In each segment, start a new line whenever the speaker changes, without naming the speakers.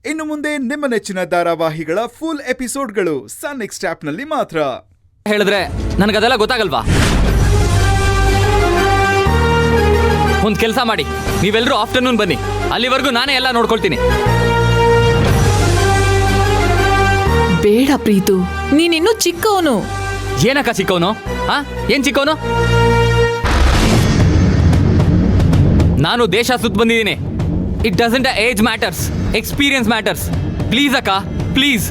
ಇನ್ನು ಮುಂದೆ ನಿಮ್ಮ ನೆಚ್ಚಿನ ಧಾರಾವಾಹಿಗಳ ಫುಲ್ ಎಪಿಸೋಡ್ಗಳು ಸನ್ ನೆಕ್ಸ್ಟ್ ಆಪ್ನಲ್ಲಿ ಮಾತ್ರ.
ಹೇಳಿದ್ರೆ ನನಗದೆಲ್ಲ ಗೊತ್ತಾಗಲ್ವಾ? ಒಂದ್ ಕೆಲಸ ಮಾಡಿ, ನೀವೆಲ್ಲರೂ ಆಫ್ಟರ್ನೂನ್ ಬನ್ನಿ, ಅಲ್ಲಿವರೆಗೂ ನಾನೇ ಎಲ್ಲ ನೋಡ್ಕೊಳ್ತೀನಿ.
ಬೇಡ ಪ್ರೀತು, ನೀನಿನ್ನೂ ಚಿಕ್ಕವನು.
ಏನಕ್ಕ ಚಿಕ್ಕವನು? ಏನ್ ಚಿಕ್ಕವನು? ನಾನು ದೇಶ ಸುತ್ತ ಬಂದಿದ್ದೀನಿ. It doesn't age matters, experience matters. Please ಅಕ್ಕ, ಪ್ಲೀಸ್.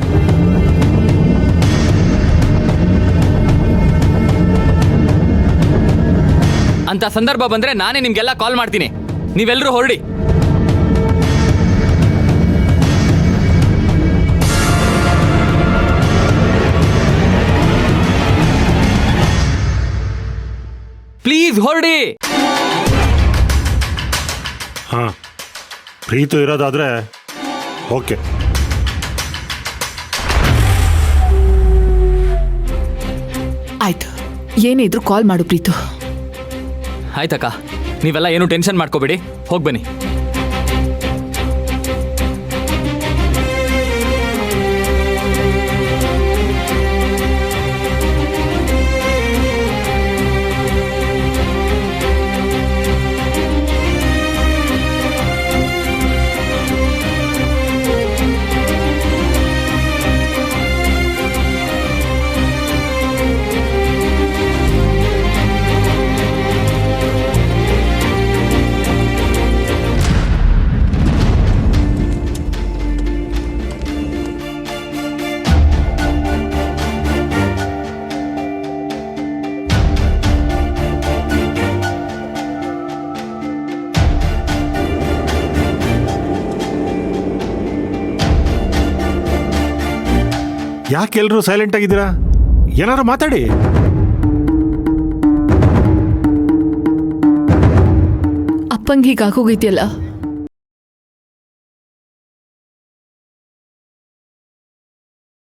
ಅಂತ ಸಂದರ್ಭ ಬಂದ್ರೆ ನಾನೇ ನಿಮ್ಗೆಲ್ಲ ಕಾಲ್ ಮಾಡ್ತೀನಿ. ನೀವೆಲ್ಲರೂ ಹೊರಡಿ. ಪ್ಲೀಸ್ ಹೊರಡಿ.
ಹಾ, ಪ್ರೀತು ಇರೋದಾದ್ರೆ ಓಕೆ.
ಆಯ್ತು, ಏನೇ ಇದ್ರು ಕಾಲ್ ಮಾಡು ಪ್ರೀತು.
ಆಯ್ತಕ್ಕ, ನೀವೆಲ್ಲ ಏನು ಟೆನ್ಷನ್ ಮಾಡ್ಕೋಬೇಡಿ, ಹೋಗ್ಬನ್ನಿ.
ಯಾಕೆ ಎಲ್ಲರೂ ಸೈಲೆಂಟ್ ಆಗಿದ್ದೀರಾ? ಏನಾರು ಮಾತಾಡಿ.
ಅಪ್ಪಂಗೆ ಹೀಗಾಗೋಗೈತಿಯಲ್ಲ,